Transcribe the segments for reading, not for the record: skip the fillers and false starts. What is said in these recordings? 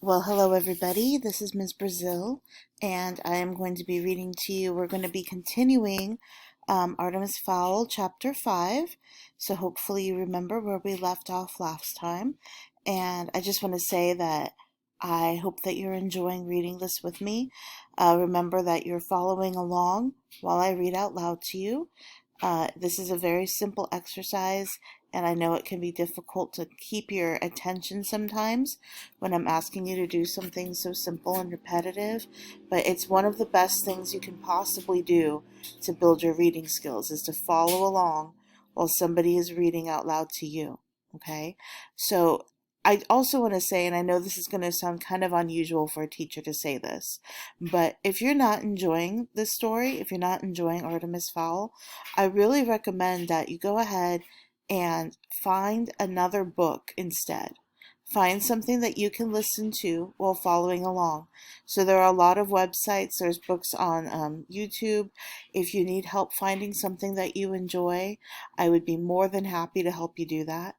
Well, hello everybody. This is Ms. Brazil, and I am going to be reading to you. We're going to be continuing Artemis Fowl Chapter 5. So hopefully you remember where we left off last time. And I just want to say that I hope that you're enjoying reading this with me. Remember that you're following along while I read out loud to you. This is a very simple exercise, and I know it can be difficult to keep your attention sometimes when I'm asking you to do something so simple and repetitive, but it's one of the best things you can possibly do to build your reading skills is to follow along while somebody is reading out loud to you, okay? So I also want to say, and I know this is going to sound kind of unusual for a teacher to say this, but if you're not enjoying this story, if you're not enjoying Artemis Fowl, I really recommend that you go ahead and find another book instead. Find something that you can listen to while following along. So there are a lot of websites, there's books on YouTube. If you need help finding something that you enjoy, I would be more than happy to help you do that.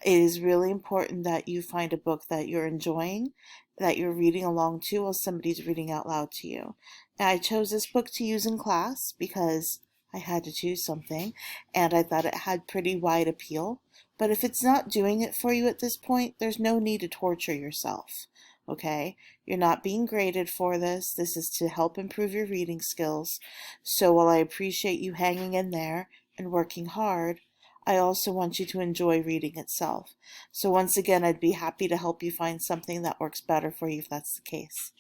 It is really important that you find a book that you're enjoying, that you're reading along to while somebody's reading out loud to you. And I chose this book to use in class because I had to choose something, and I thought it had pretty wide appeal. But if it's not doing it for you at this point, there's no need to torture yourself, okay? You're not being graded for this. This is to help improve your reading skills. So while I appreciate you hanging in there and working hard, I also want you to enjoy reading itself. So once again, I'd be happy to help you find something that works better for you if that's the case.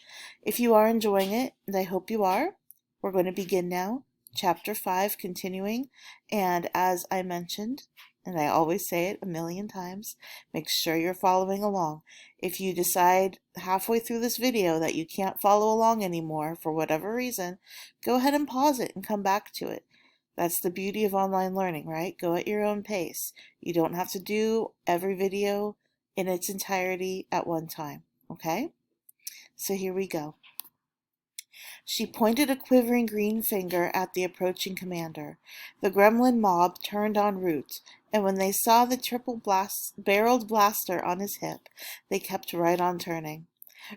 If you are enjoying it, and I hope you are, we're going to begin now. Chapter 5 continuing, and as I mentioned, and I always say it a million times, make sure you're following along. If you decide halfway through this video that you can't follow along anymore for whatever reason, go ahead and pause it and come back to it. That's the beauty of online learning, right? Go at your own pace. You don't have to do every video in its entirety at one time, okay? So here we go. She pointed a quivering green finger at the approaching commander. The gremlin mob turned on Root, and when they saw the barreled blaster on his hip, they kept right on turning.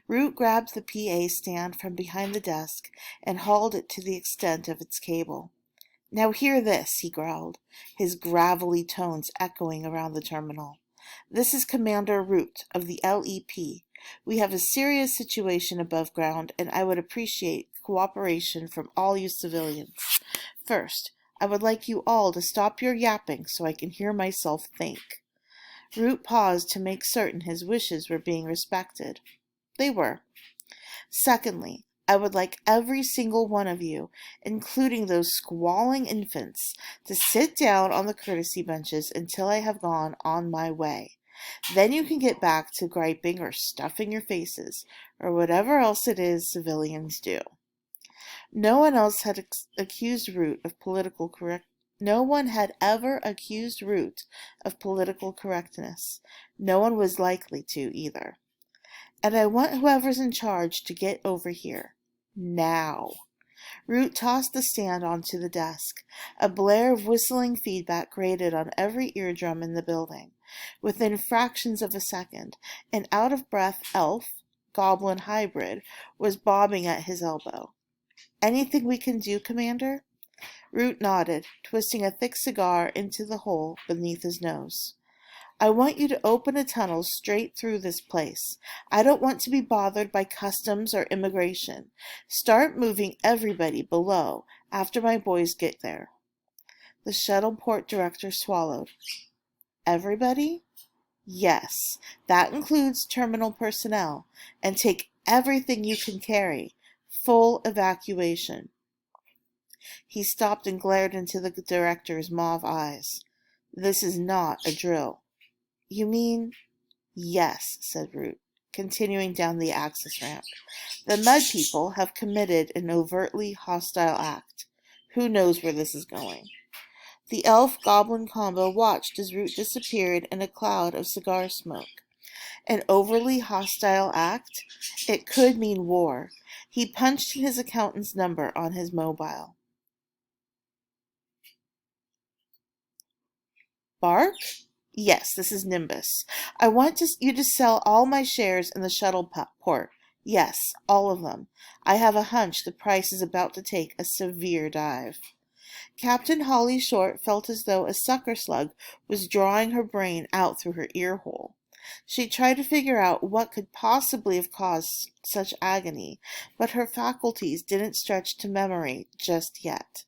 Root grabbed the PA stand from behind the desk and hauled it to the extent of its cable. "Now hear this," he growled, his gravelly tones echoing around the terminal. "This is Commander Root of the LEP. We have a serious situation above ground, and I would appreciate cooperation from all you civilians. First, I would like you all to stop your yapping so I can hear myself think." Root paused to make certain his wishes were being respected. They were. "Secondly, I would like every single one of you, including those squalling infants, to sit down on the courtesy benches until I have gone on my way. Then you can get back to griping or stuffing your faces, or whatever else it is civilians do." No one else had accused Root of political correct. No one had ever accused Root of political correctness. No one was likely to either. "And I want whoever's in charge to get over here. Now." Root tossed the stand onto the desk. A blare of whistling feedback grated on every eardrum in the building. Within fractions of a second, an out-of-breath elf, goblin hybrid, was bobbing at his elbow. "Anything we can do, Commander?" Root nodded, twisting a thick cigar into the hole beneath his nose. "I want you to open a tunnel straight through this place. I don't want to be bothered by customs or immigration. Start moving everybody below after my boys get there." The shuttle port director swallowed. "Everybody?" "Yes, that includes terminal personnel. And take everything you can carry. Full evacuation." He stopped and glared into the director's mauve eyes. "This is not a drill." "You mean—" "Yes," said Root, continuing down the access ramp. "The Mud People have committed an overtly hostile act. Who knows where this is going?" The elf-goblin combo watched as Root disappeared in a cloud of cigar smoke. An overly hostile act? It could mean war. He punched in his accountant's number on his mobile. "Bark?" Yes, this is Nimbus. I want you to sell all my shares in the shuttle port. Yes, all of them. I have a hunch the price is about to take a severe dive. Captain Holly Short felt as though a sucker slug was drawing her brain out through her ear hole. She tried to figure out what could possibly have caused such agony, but her faculties didn't stretch to memory just yet.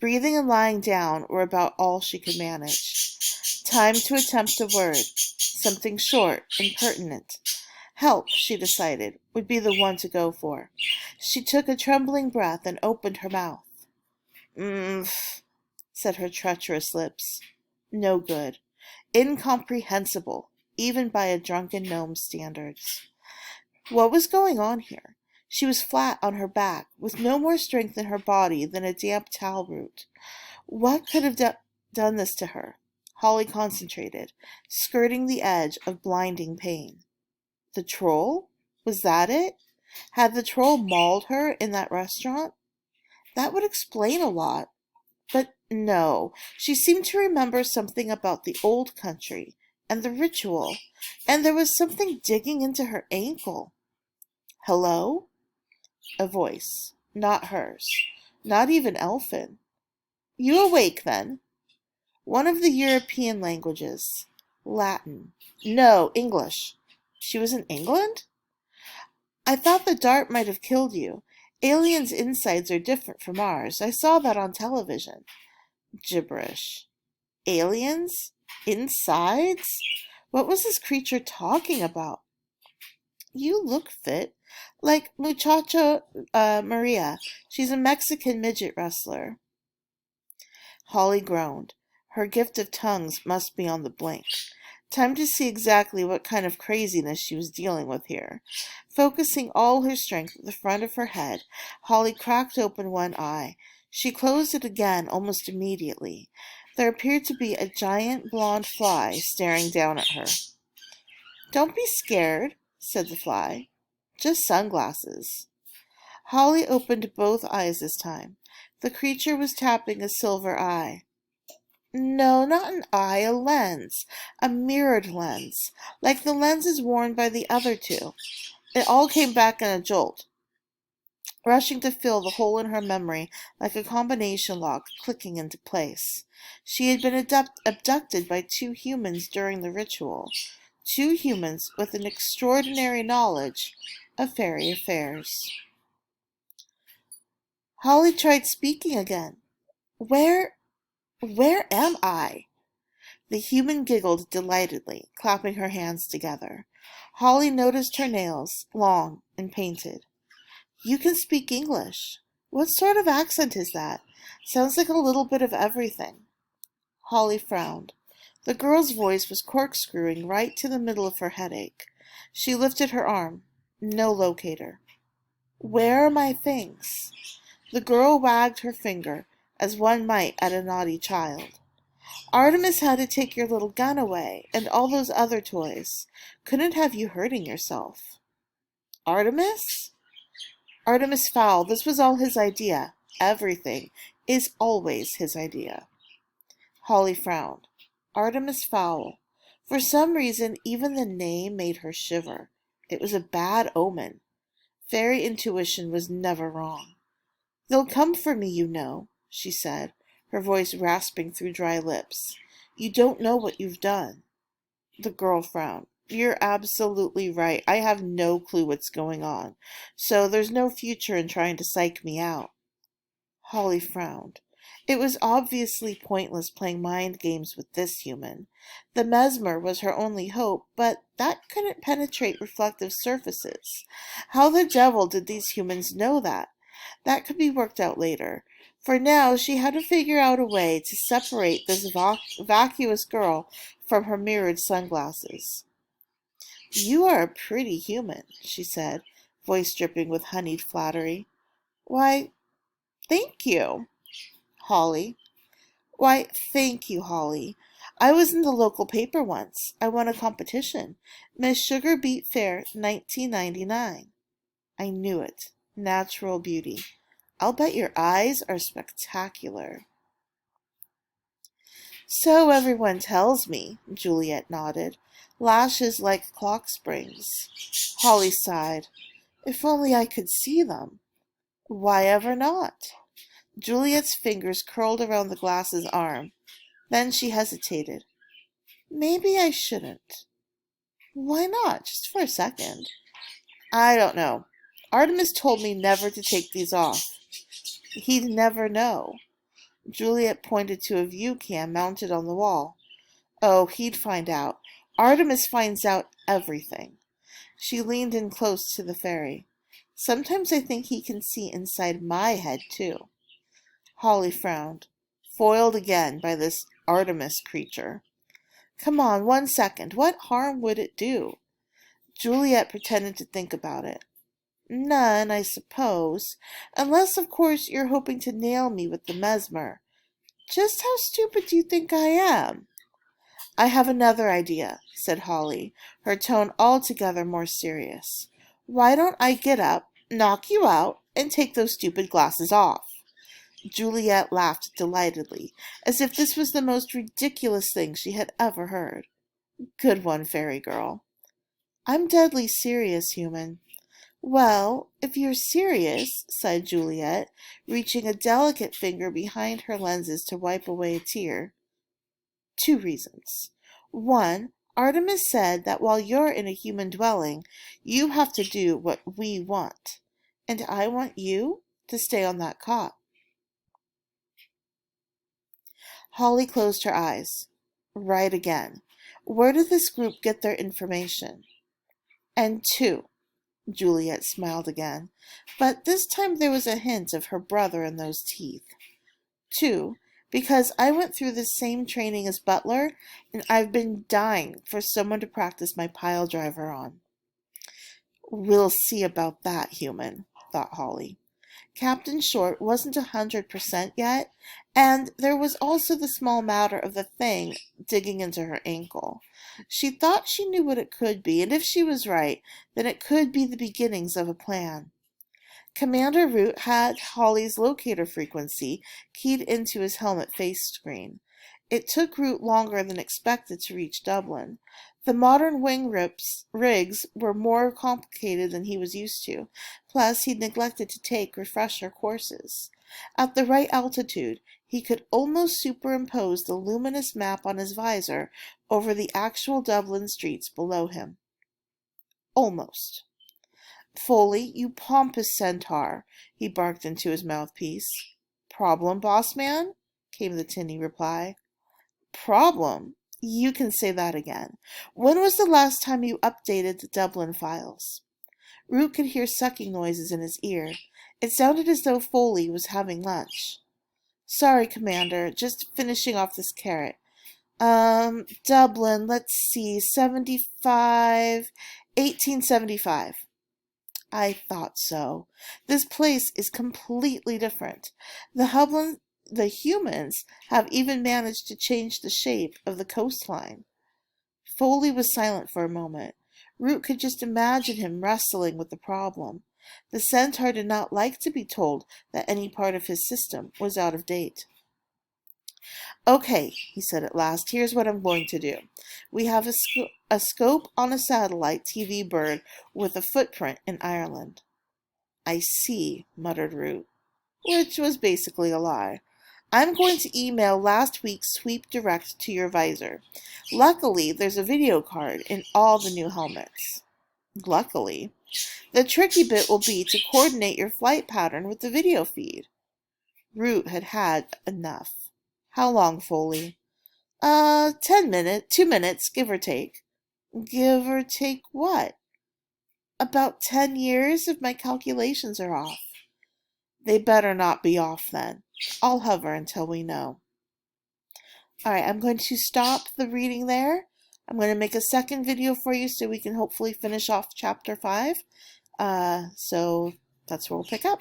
Breathing and lying down were about all she could manage. Time to attempt a word, something short and pertinent. Help, she decided, would be the one to go for. She took a trembling breath and opened her mouth. "Mmph," said her treacherous lips. No good. Incomprehensible, even by a drunken gnome's standards. What was going on here? She was flat on her back, with no more strength in her body than a damp towel root. What could have done this to her? Holly concentrated, skirting the edge of blinding pain. The troll? Was that it? Had the troll mauled her in that restaurant? That would explain a lot. But no, she seemed to remember something about the old country, and the ritual, and there was something digging into her ankle. Hello? A voice. Not hers. Not even Elfin. You awake, then? One of the European languages. Latin. No, English. She was in England? I thought the dart might have killed you. Aliens' insides are different from ours. I saw that on television. Gibberish. Aliens? Insides? What was this creature talking about? You look fit. Like Muchacha Maria. She's a Mexican midget wrestler. Holly groaned. Her gift of tongues must be on the blink. Time to see exactly what kind of craziness she was dealing with here. Focusing all her strength at the front of her head, Holly cracked open one eye. She closed it again almost immediately. There appeared to be a giant blonde fly staring down at her. Don't be scared, said the fly. Just sunglasses. Holly opened both eyes this time. The creature was tapping a silver eye. No, not an eye, a lens. A mirrored lens, like the lenses worn by the other two. It all came back in a jolt, rushing to fill the hole in her memory like a combination lock clicking into place. She had been abducted by two humans during the ritual. Two humans with an extraordinary knowledge of fairy affairs. Holly tried speaking again. Where am I? The human giggled delightedly, clapping her hands together. Holly noticed her nails, long and painted. You can speak English. What sort of accent is that? Sounds like a little bit of everything. Holly frowned. The girl's voice was corkscrewing right to the middle of her headache. She lifted her arm. No locator. Where are my things? The girl wagged her finger, as one might at a naughty child. Artemis had to take your little gun away, and all those other toys. Couldn't have you hurting yourself. Artemis? Artemis Fowl, this was all his idea. Everything is always his idea. Holly frowned. Artemis Fowl. For some reason, even the name made her shiver. It was a bad omen. Fairy intuition was never wrong. They'll come for me, you know, she said, her voice rasping through dry lips. You don't know what you've done. The girl frowned. You're absolutely right. I have no clue what's going on, so there's no future in trying to psych me out. Holly frowned. It was obviously pointless playing mind games with this human. The mesmer was her only hope, but that couldn't penetrate reflective surfaces. How the devil did these humans know that? That could be worked out later. For now, she had to figure out a way to separate this vacuous girl from her mirrored sunglasses. You are a pretty human, she said, voice dripping with honeyed flattery. Why, thank you, Holly. Why, thank you, Holly. I was in the local paper once. I won a competition. Miss Sugar Beet Fair, 1999. I knew it. Natural beauty. I'll bet your eyes are spectacular. So everyone tells me, Juliet nodded. Lashes like clock springs. Holly sighed. If only I could see them. Why ever not? Juliet's fingers curled around the glass's arm. Then she hesitated. Maybe I shouldn't. Why not? Just for a second. I don't know. Artemis told me never to take these off. He'd never know. Juliet pointed to a view cam mounted on the wall. Oh, he'd find out. Artemis finds out everything. She leaned in close to the fairy. Sometimes I think he can see inside my head, too. Holly frowned, foiled again by this Artemis creature. Come on, 1 second. What harm would it do? Juliet pretended to think about it. None, I suppose. Unless, of course, you're hoping to nail me with the mesmer. Just how stupid do you think I am? I have another idea, said Holly, her tone altogether more serious. Why don't I get up, knock you out, and take those stupid glasses off? Juliet laughed delightedly, as if this was the most ridiculous thing she had ever heard. Good one, fairy girl. I'm deadly serious, human. Well, if you're serious, sighed Juliet, reaching a delicate finger behind her lenses to wipe away a tear. 2 reasons. 1, Artemis said that while you're in a human dwelling, you have to do what we want. And I want you to stay on that cot. Holly closed her eyes. Right again. Where did this group get their information? And 2, Juliet smiled again, but this time there was a hint of her brother in those teeth. 2, because I went through the same training as Butler, and I've been dying for someone to practice my pile driver on. We'll see about that, human, thought Holly. Captain Short wasn't 100% yet, and there was also the small matter of the thing digging into her ankle. She thought she knew what it could be, and if she was right, then it could be the beginnings of a plan. Commander Root had Holly's locator frequency keyed into his helmet face screen. It took Root longer than expected to reach Dublin. The modern wing rigs were more complicated than he was used to. Plus, he'd neglected to take refresher courses. At the right altitude, he could almost superimpose the luminous map on his visor over the actual Dublin streets below him. Almost. Foley, you pompous centaur, he barked into his mouthpiece. Problem, boss man? Came the tinny reply. Problem? You can say that again. When was the last time you updated the Dublin files? Root could hear sucking noises in his ear. It sounded as though Foley was having lunch. Sorry, Commander, just finishing off this carrot. Dublin, let's see, 1875. I thought so. This place is completely different. The humans have even managed to change the shape of the coastline. Foley was silent for a moment. Root could just imagine him wrestling with the problem. The centaur did not like to be told that any part of his system was out of date. Okay, he said at last, here's what I'm going to do. We have a scope on a satellite TV bird with a footprint in Ireland. I see, muttered Root, which was basically a lie. I'm going to email last week's sweep direct to your visor. Luckily, there's a video card in all the new helmets. Luckily. The tricky bit will be to coordinate your flight pattern with the video feed. Root had had enough. How long, Foley? 2 minutes, give or take. Give or take what? About 10 years if my calculations are off. They better not be off then. I'll hover until we know. Alright, I'm going to stop the reading there. I'm going to make a second video for you so we can hopefully finish off chapter 5. So that's where we'll pick up.